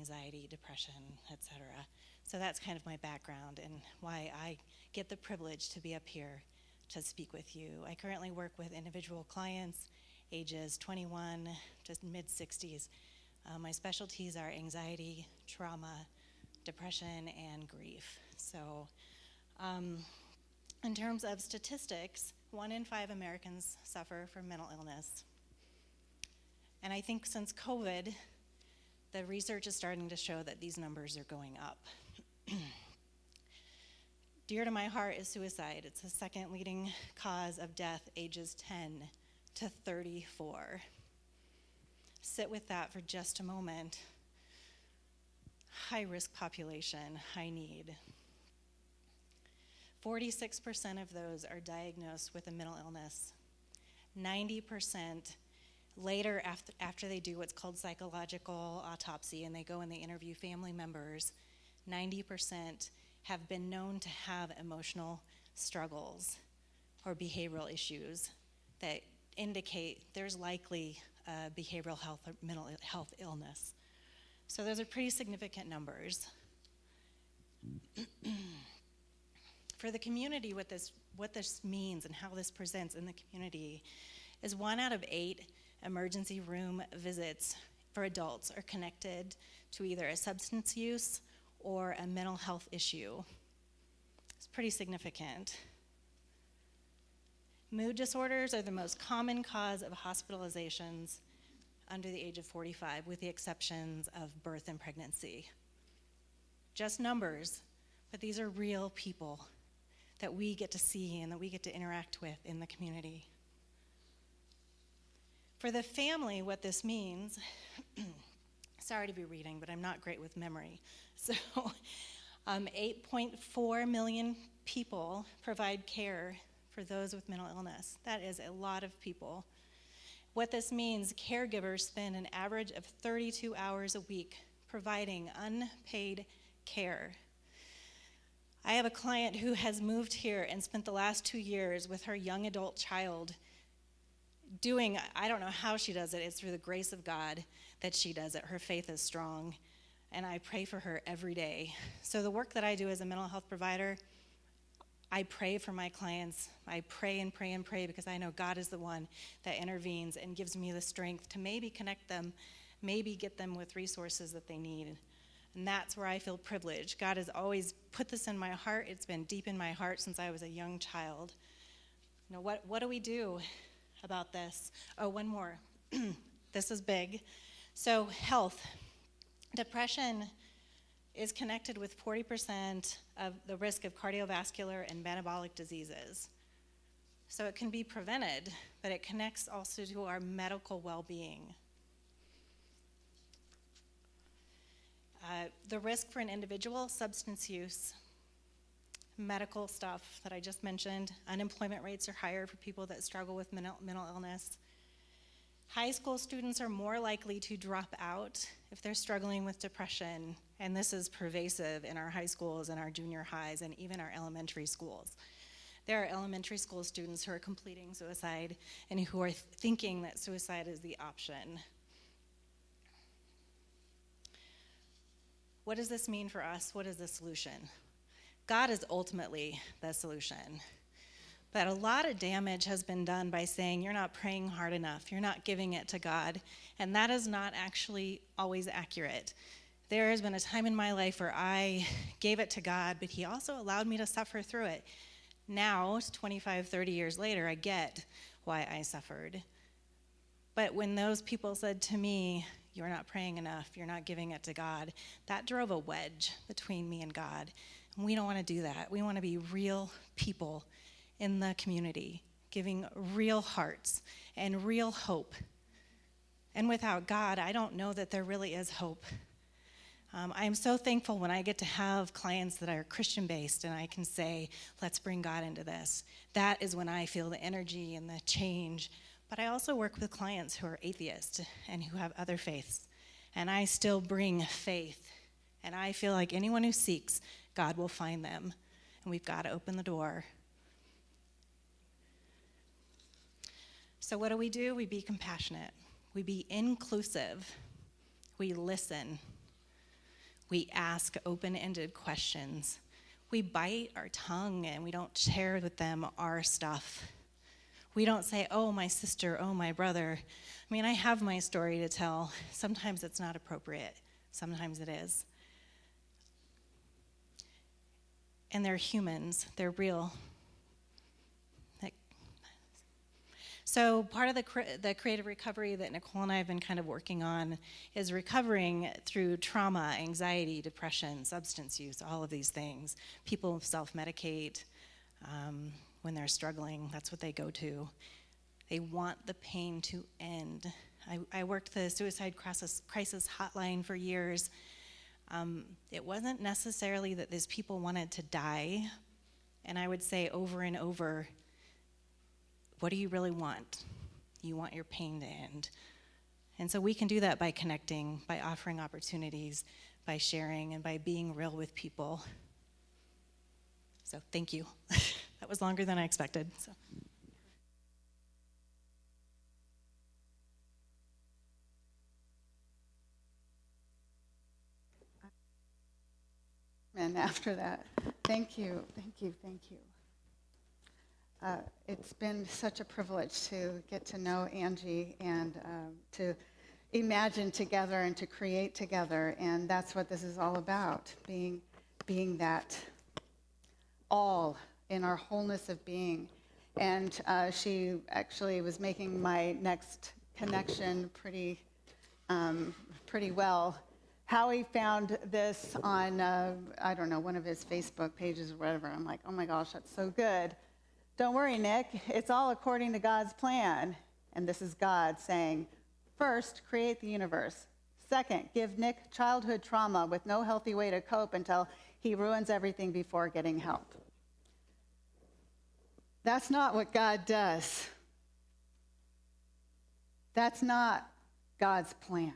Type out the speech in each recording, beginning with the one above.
anxiety, depression, etc. So that's kind of my background and why I get the privilege to be up here to speak with you. I currently work with individual clients, ages 21 to mid-60s. My specialties are anxiety, trauma, depression, and grief. So in terms of statistics, 1 in 5 Americans suffer from mental illness. And I think since COVID, the research is starting to show that these numbers are going up. Dear to my heart is suicide. It's the second leading cause of death, ages 10 to 34. Sit with that for just a moment. High-risk population, high need. 46% of those are diagnosed with a mental illness. 90% later, after they do what's called psychological autopsy and they go and they interview family members, 90% have been known to have emotional struggles or behavioral issues that indicate there's likely behavioral health or mental health illness. So those are pretty significant numbers. For the community, what this means and how this presents in the community is 1 out of 8 emergency room visits for adults are connected to either a substance use or a mental health issue. It's pretty significant. Mood disorders are the most common cause of hospitalizations under the age of 45, with the exceptions of birth and pregnancy. Just numbers, but these are real people that we get to see and that we get to interact with in the community. For the family, what this means, sorry to be reading, but I'm not great with memory. So 8.4 million people provide care for those with mental illness. That is a lot of people. What this means, caregivers spend an average of 32 hours a week providing unpaid care. I have a client who has moved here and spent the last 2 years with her young adult child doing, I don't know how she does it, it's through the grace of God that she does it. Her faith is strong, and I pray for her every day. So the work that I do as a mental health provider, I pray for my clients. I pray and pray and pray because I know God is the one that intervenes and gives me the strength to maybe connect them, maybe get them with resources that they need. And that's where I feel privileged. God has always put this in my heart. It's been deep in my heart since I was a young child. You know, what do we do about this? Oh, one more. This is big. So health. Depression is connected with 40% of the risk of cardiovascular and metabolic diseases. So it can be prevented, but it connects also to our medical well-being. The risk for an individual, substance use, medical stuff that I just mentioned. Unemployment rates are higher for people that struggle with mental illness. High school students are more likely to drop out if they're struggling with depression, and this is pervasive in our high schools and our junior highs and even our elementary schools. There are elementary school students who are completing suicide and who are thinking that suicide is the option. What does this mean for us? What is the solution? God is ultimately the solution. But a lot of damage has been done by saying you're not praying hard enough, you're not giving it to God, and that is not actually always accurate. There has been a time in my life where I gave it to God, but he also allowed me to suffer through it. Now, 25, 30 years later, I get why I suffered. But when those people said to me, you're not praying enough, you're not giving it to God, that drove a wedge between me and God. And we don't want to do that. We want to be real people in the community, giving real hearts and real hope. And without God, I don't know that there really is hope. I am so thankful when I get to have clients that are Christian-based and I can say, let's bring God into this. That is when I feel the energy and the change. But I also work with clients who are atheists and who have other faiths. And I still bring faith. And I feel like anyone who seeks, God will find them. And we've got to open the door. So what do? We be compassionate. We be inclusive. We listen. We ask open-ended questions. We bite our tongue and we don't share with them our stuff. We don't say, oh, my sister, oh, my brother. I mean, I have my story to tell. Sometimes it's not appropriate. Sometimes it is. And they're humans. They're real. So part of the creative recovery that Nicole and I have been kind of working on is recovering through trauma, anxiety, depression, substance use, all of these things. People self-medicate when they're struggling. That's what they go to. They want the pain to end. I worked the suicide crisis hotline for years. It wasn't necessarily that these people wanted to die. And I would say over and over, what do you really want? You want your pain to end. And so we can do that by connecting, by offering opportunities, by sharing, and by being real with people. So thank you. That was longer than I expected. So. And after that, thank you. It's been such a privilege to get to know Angie and to imagine together and to create together, and that's what this is all about, being that all in our wholeness of being. And she actually was making my next connection pretty well. Howie found this on, I don't know, one of his Facebook pages or whatever. I'm like, oh my gosh, that's so good. Don't worry, Nick. It's all according to God's plan. And this is God saying, first, create the universe. Second, give Nick childhood trauma with no healthy way to cope until he ruins everything before getting help. That's not what God does. That's not God's plan.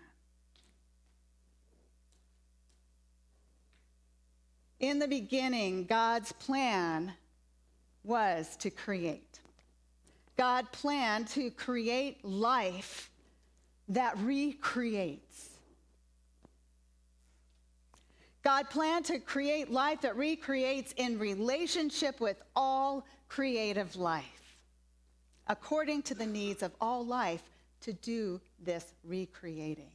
In the beginning, God's plan was to create. God planned to create life that recreates. God planned to create life that recreates in relationship with all creative life, according to the needs of all life to do this recreating.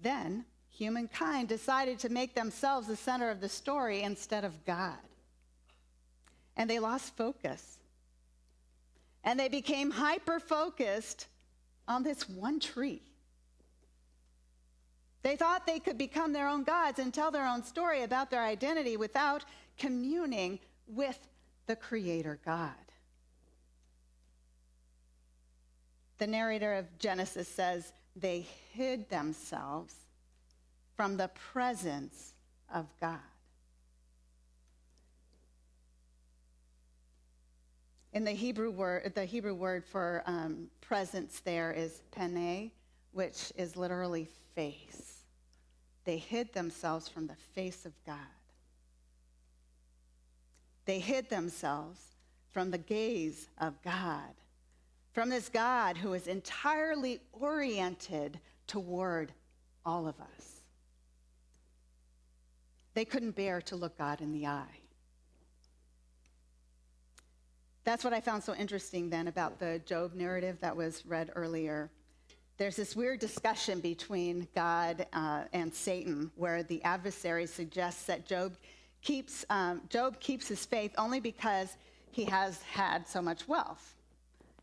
Then, humankind decided to make themselves the center of the story instead of God. And they lost focus. And they became hyper-focused on this one tree. They thought they could become their own gods and tell their own story about their identity without communing with the Creator God. The narrator of Genesis says they hid themselves from the presence of God. In the Hebrew word for presence there is pene, which is literally face. They hid themselves from the face of God. They hid themselves from the gaze of God, from this God who is entirely oriented toward all of us. They couldn't bear to look God in the eye. That's what I found so interesting then about the Job narrative that was read earlier. There's this weird discussion between God and Satan where the adversary suggests that Job keeps his faith only because he has had so much wealth.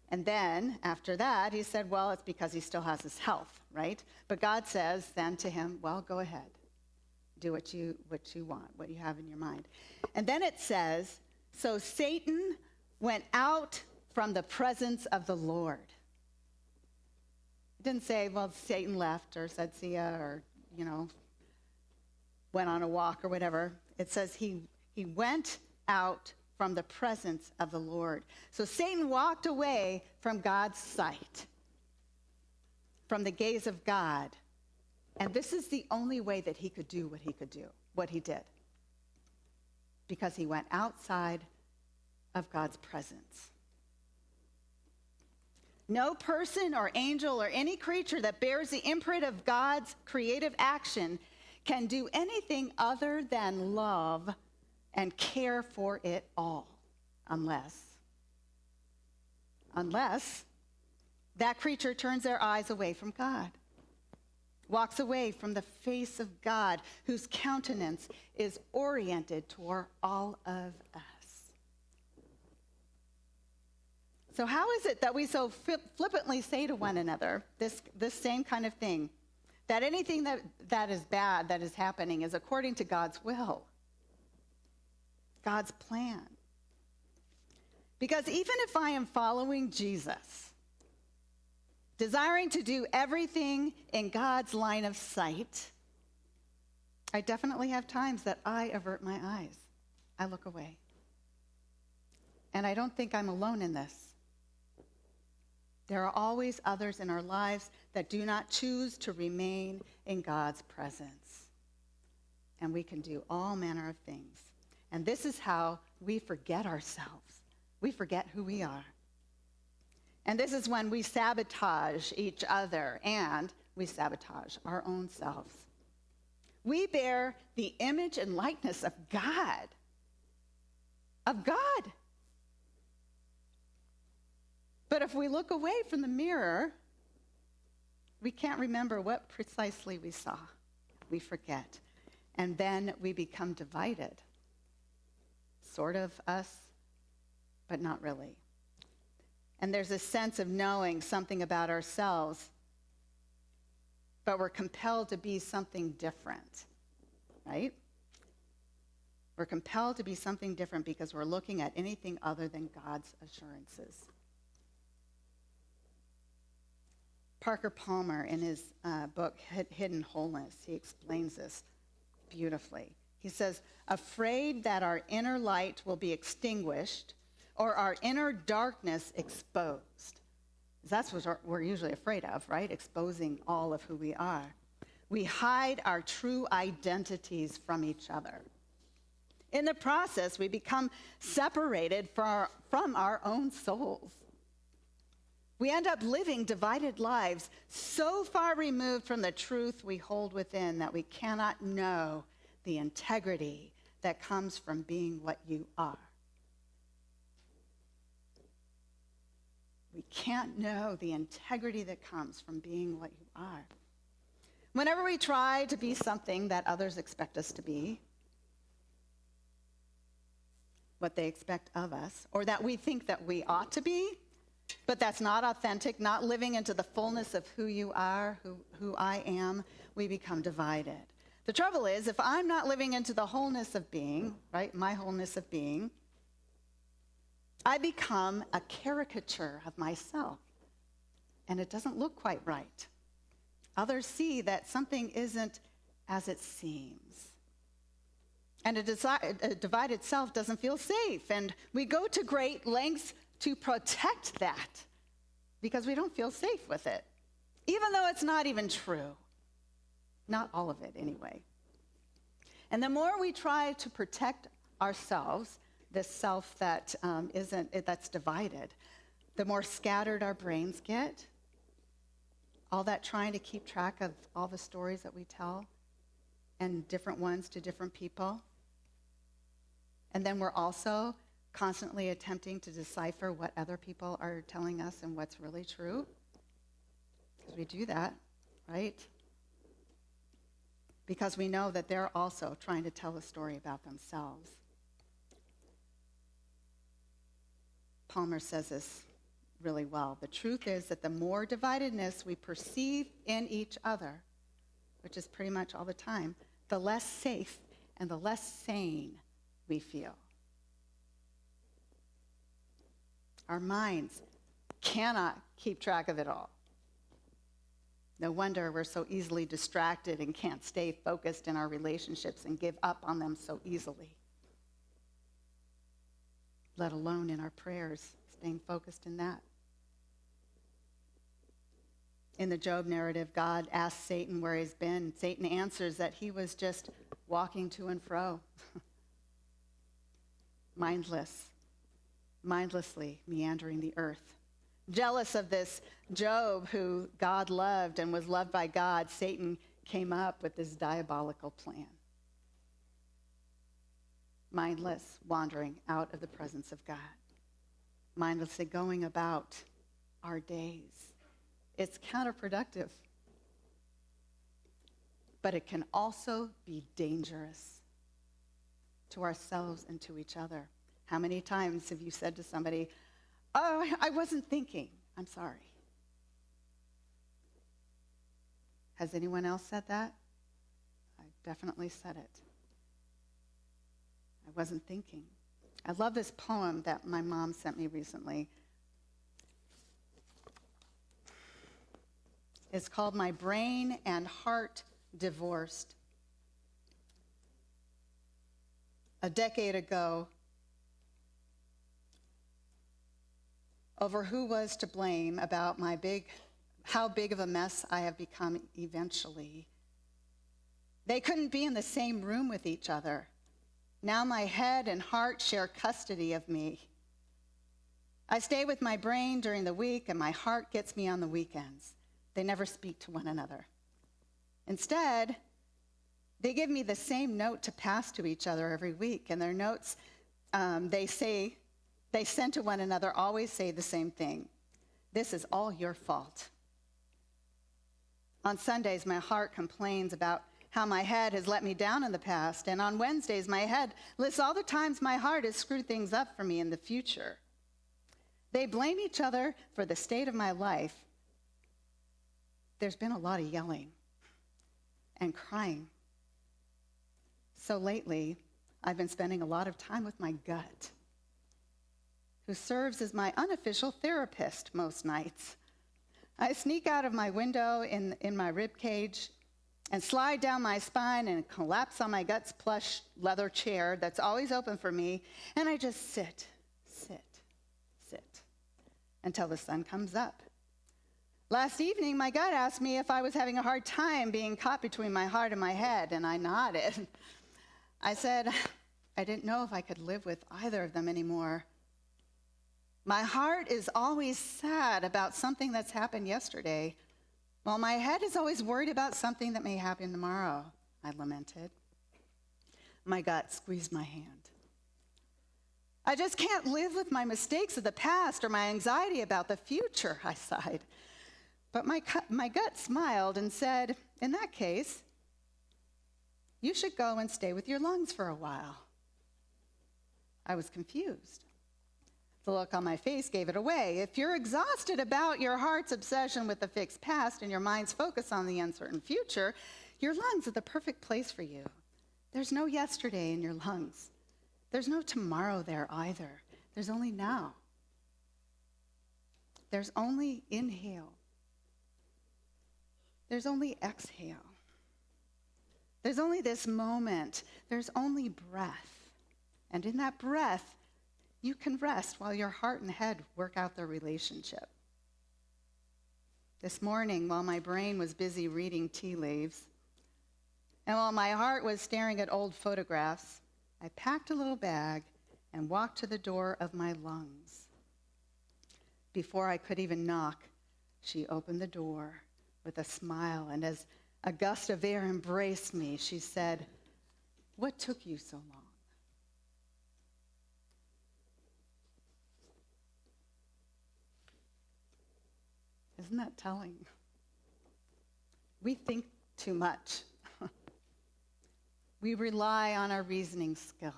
And then after that, he said, well, it's because he still has his health, right? But God says then to him, well, go ahead. Do what you want, what you have in your mind. And then it says, so Satan went out from the presence of the Lord. It didn't say, well, Satan left or said see ya or, went on a walk or whatever. It says he went out from the presence of the Lord. So Satan walked away from God's sight, from the gaze of God. And this is the only way that he could do what he did. Because he went outside of God's presence. No person or angel or any creature that bears the imprint of God's creative action can do anything other than love and care for it all, unless that creature turns their eyes away from God, walks away from the face of God, whose countenance is oriented toward all of us. So how is it that we so flippantly say to one another this same kind of thing, that anything that is bad that is happening is according to God's will, God's plan? Because even if I am following Jesus, desiring to do everything in God's line of sight, I definitely have times that I avert my eyes. I look away. And I don't think I'm alone in this. There are always others in our lives that do not choose to remain in God's presence. And we can do all manner of things. And this is how we forget ourselves. We forget who we are. And this is when we sabotage each other and we sabotage our own selves. We bear the image and likeness of God. Of God. But if we look away from the mirror, we can't remember what precisely we saw. We forget. And then we become divided. Sort of us, but not really. And there's a sense of knowing something about ourselves, but we're compelled to be something different, right? We're compelled to be something different because we're looking at anything other than God's assurances. Parker Palmer, in his book, Hidden Wholeness, he explains this beautifully. He says, afraid that our inner light will be extinguished or our inner darkness exposed. That's what we're usually afraid of, right? Exposing all of who we are. We hide our true identities from each other. In the process, we become separated from our own souls. We end up living divided lives so far removed from the truth we hold within that we cannot know the integrity that comes from being what you are. We can't know the integrity that comes from being what you are. Whenever we try to be something that others expect us to be, what they expect of us, or that we think that we ought to be, but that's not authentic, not living into the fullness of who you are, who I am, we become divided. The trouble is, if I'm not living into the wholeness of being, right, my wholeness of being, I become a caricature of myself, and it doesn't look quite right. Others see that something isn't as it seems. And a divided self doesn't feel safe, and we go to great lengths to protect that because we don't feel safe with it, even though it's not even true. Not all of it, anyway. And the more we try to protect ourselves, this self that that's divided, the more scattered our brains get. All that trying to keep track of all the stories that we tell, and different ones to different people. And then we're also constantly attempting to decipher what other people are telling us and what's really true. Because we do that, right? Because we know that they're also trying to tell a story about themselves. Palmer says this really well. The truth is that the more dividedness we perceive in each other, which is pretty much all the time, the less safe and the less sane we feel. Our minds cannot keep track of it all. No wonder we're so easily distracted and can't stay focused in our relationships and give up on them so easily. Let alone in our prayers, staying focused in that. In the Job narrative, God asks Satan where he's been. Satan answers that he was just walking to and fro, mindlessly meandering the earth, Jealous of this Job who God loved and was loved by God, Satan came up with this diabolical plan. Mindless wandering out of the presence of God. Mindlessly going about our days. It's counterproductive. But it can also be dangerous to ourselves and to each other. How many times have you said to somebody, "Oh, I wasn't thinking. I'm sorry." Has anyone else said that? I definitely said it. I wasn't thinking. I love this poem that my mom sent me recently. It's called My Brain and Heart Divorced. A decade ago, over who was to blame about how big of a mess I have become eventually. They couldn't be in the same room with each other. Now my head and heart share custody of me. I stay with my brain during the week, and my heart gets me on the weekends. They never speak to one another. Instead, they give me the same note to pass to each other every week, and their notes they send to one another always say the same thing. This is all your fault. On Sundays, my heart complains about how my head has let me down in the past, and on Wednesdays, my head lists all the times my heart has screwed things up for me in the future. They blame each other for the state of my life. There's been a lot of yelling and crying. So lately, I've been spending a lot of time with my gut, who serves as my unofficial therapist most nights. I sneak out of my window in my rib cage and slide down my spine and collapse on my gut's plush leather chair that's always open for me, and I just sit until the sun comes up. Last evening, my gut asked me if I was having a hard time being caught between my heart and my head, and I nodded. I said I didn't know if I could live with either of them anymore. My heart is always sad about something that's happened yesterday, while my head is always worried about something that may happen tomorrow, I lamented. My gut squeezed my hand. I just can't live with my mistakes of the past or my anxiety about the future, I sighed. But my gut smiled and said, in that case, you should go and stay with your lungs for a while. I was confused. The look on my face gave it away. If you're exhausted about your heart's obsession with the fixed past and your mind's focus on the uncertain future, your lungs are the perfect place for you. There's no yesterday in your lungs. There's no tomorrow there either. There's only now. There's only inhale. There's only exhale. There's only this moment. There's only breath. And in that breath, you can rest while your heart and head work out their relationship. This morning, while my brain was busy reading tea leaves, and while my heart was staring at old photographs, I packed a little bag and walked to the door of my lungs. Before I could even knock, she opened the door with a smile, and as a gust of air embraced me, she said, "What took you so long?" Isn't that telling? We think too much. We rely on our reasoning skills,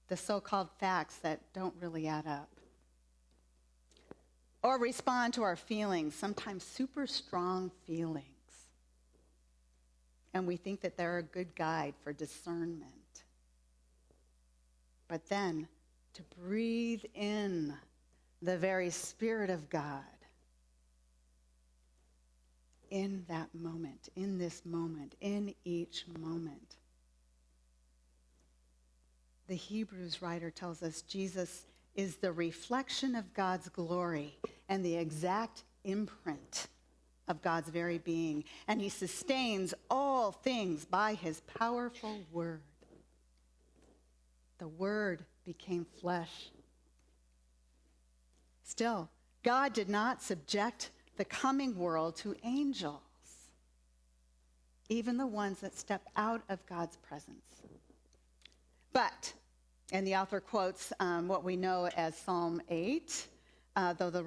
the so-called facts that don't really add up, or respond to our feelings, sometimes super strong feelings. And we think that they're a good guide for discernment. But then to breathe in the very Spirit of God in that moment, in this moment, in each moment. The Hebrews writer tells us Jesus is the reflection of God's glory and the exact imprint of God's very being, and he sustains all things by his powerful word. The word became flesh. Still, God did not subject the coming world to angels, even the ones that step out of God's presence. But, and the author quotes what we know as Psalm 8, though the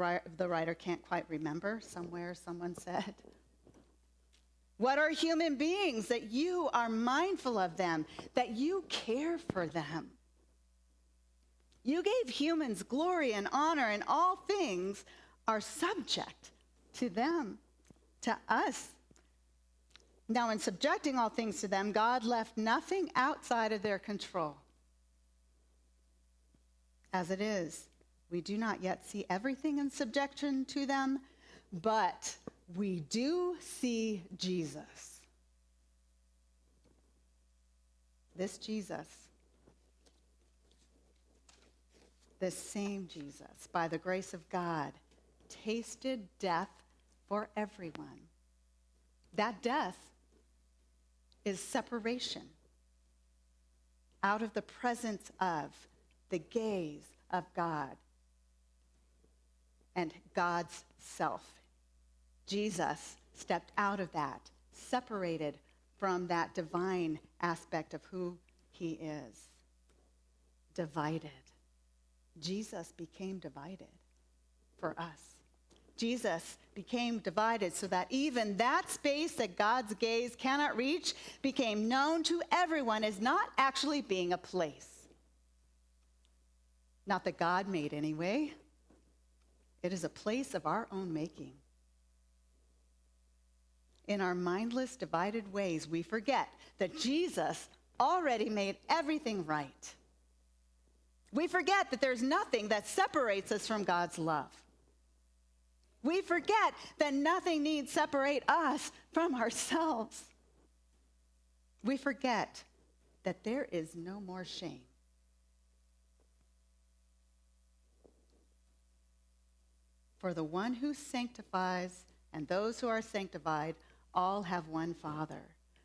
writer can't quite remember. Somewhere someone said, "What are human beings that you are mindful of them, that you care for them? You gave humans glory and honor, and all things are subject to them, to us. Now, in subjecting all things to them, God left nothing outside of their control. As it is, we do not yet see everything in subjection to them, but we do see Jesus. This Jesus, this same Jesus, by the grace of God, tasted death for everyone. That death is separation out of the presence of, the gaze of God and God's self. Jesus stepped out of that, separated from that divine aspect of who he is. Divided. Jesus became divided for us. Jesus became divided so that even that space that God's gaze cannot reach became known to everyone as not actually being a place. Not that God made anyway. It is a place of our own making. In our mindless, divided ways, we forget that Jesus already made everything right. We forget that there's nothing that separates us from God's love. We forget that nothing needs separate us from ourselves. We forget that there is no more shame. For the one who sanctifies and those who are sanctified all have one Father.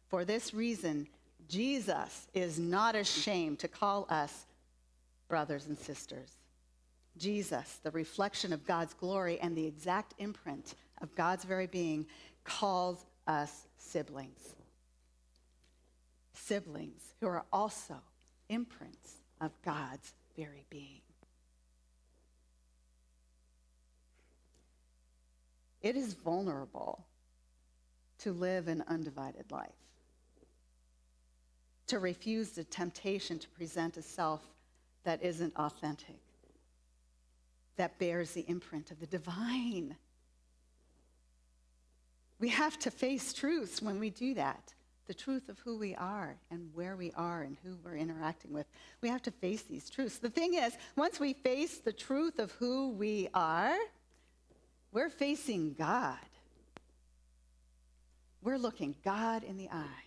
For this reason, Jesus is not ashamed to call us brothers and sisters. Jesus, the reflection of God's glory and the exact imprint of God's very being, calls us siblings. Siblings who are also imprints of God's very being. It is vulnerable to live an undivided life, to refuse the temptation to present a self that isn't authentic, that bears the imprint of the divine. We have to face truths when we do that, the truth of who we are and where we are and who we're interacting with. We have to face these truths. The thing is, once we face the truth of who we are, we're facing God. We're looking God in the eye.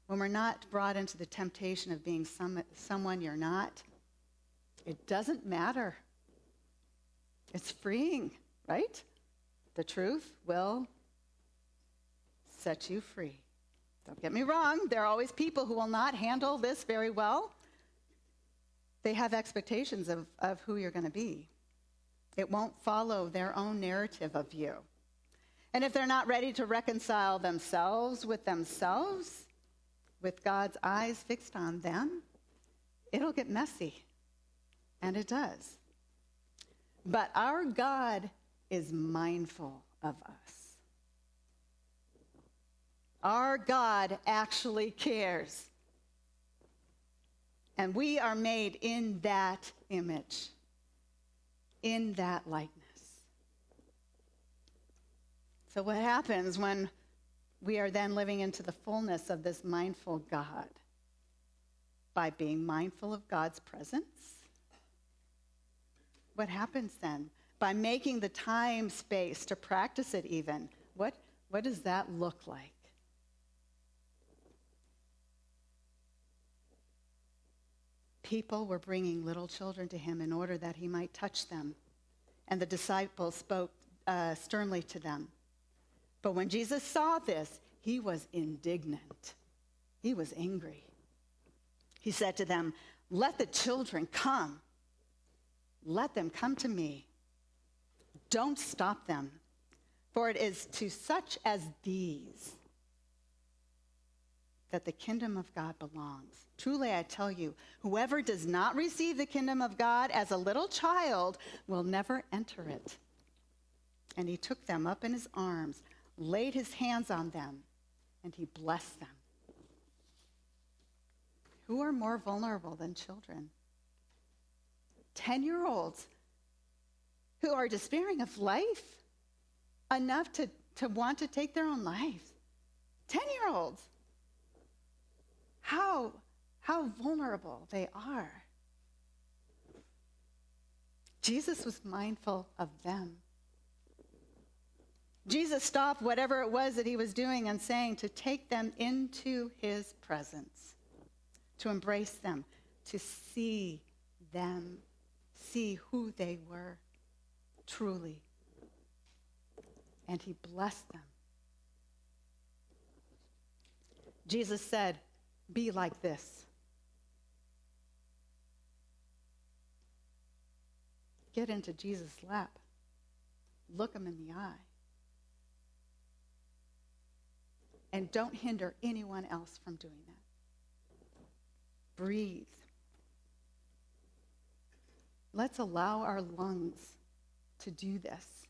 When we're not brought into the temptation of being someone you're not, it doesn't matter. It's freeing, right? The truth will set you free. Don't get me wrong, there are always people who will not handle this very well. They have expectations of who you're going to be. It won't follow their own narrative of you. And if they're not ready to reconcile themselves, with God's eyes fixed on them, it'll get messy. And it does. But our God is mindful of us. Our God actually cares. And we are made in that image, in that likeness. So what happens when we are then living into the fullness of this mindful God? By being mindful of God's presence? What happens then? By making the time, space to practice it even. What does that look like? People were bringing little children to him in order that he might touch them. And the disciples spoke sternly to them. But when Jesus saw this, he was indignant. He was angry. He said to them, "Let the children come. Let them come to me. Don't stop them, for it is to such as these that the kingdom of God belongs. Truly, I tell you, whoever does not receive the kingdom of God as a little child will never enter it. And he took them up in his arms, laid his hands on them, and he blessed them. Who are more vulnerable than children? 10-year-olds who are despairing of life enough to want to take their own lives. 10-year-olds. How vulnerable they are. Jesus was mindful of them. Jesus stopped whatever it was that he was doing and saying to take them into his presence, to embrace them, to see them, see who they were truly. And he blessed them. Jesus said, "Be like this." Get into Jesus' lap. Look him in the eye. And don't hinder anyone else from doing that. Breathe. Let's allow our lungs to do this,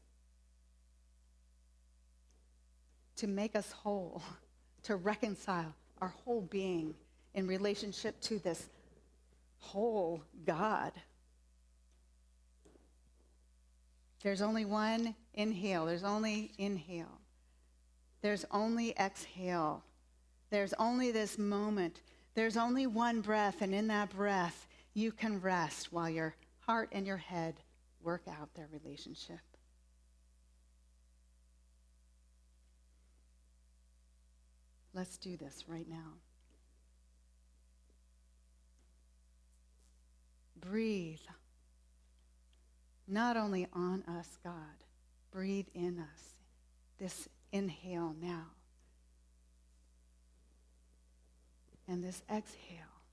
to make us whole, to reconcile our whole being in relationship to this whole God. There's only one inhale. There's only inhale. There's only exhale. There's only this moment. There's only one breath, and in that breath, you can rest while your heart and your head work out their relationship. Let's do this right now. Breathe. Not only on us, God, breathe in us. This inhale now. And this exhale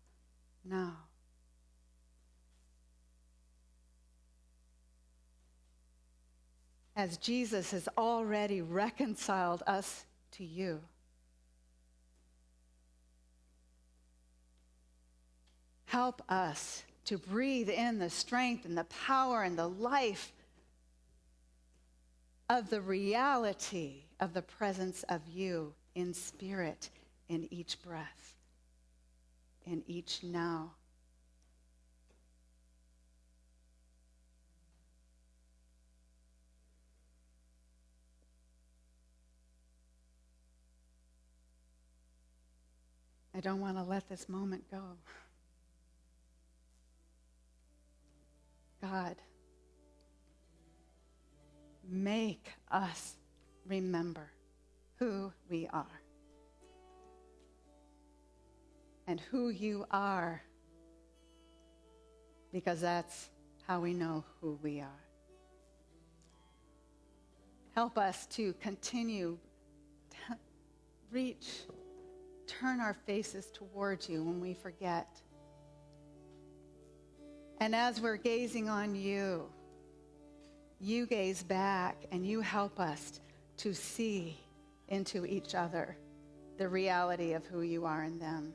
now. As Jesus has already reconciled us to you, help us to breathe in the strength and the power and the life of the reality of the presence of you in spirit in each breath, in each now. I don't want to let this moment go. God, make us remember who we are and who you are, because that's how we know who we are. Help us to continue to turn our faces towards you when we forget. And as we're gazing on you, you gaze back and you help us to see into each other the reality of who you are in them.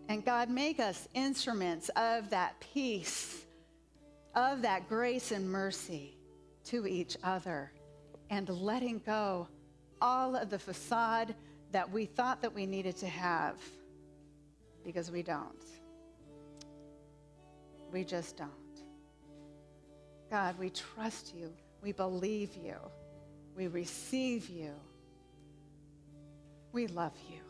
And God, make us instruments of that peace, of that grace and mercy to each other, and letting go all of the facade that we thought that we needed to have, because we don't. We just don't. God, we trust you. We believe you. We receive you. We love you.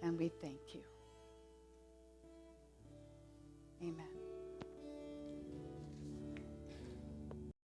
And we thank you. Amen.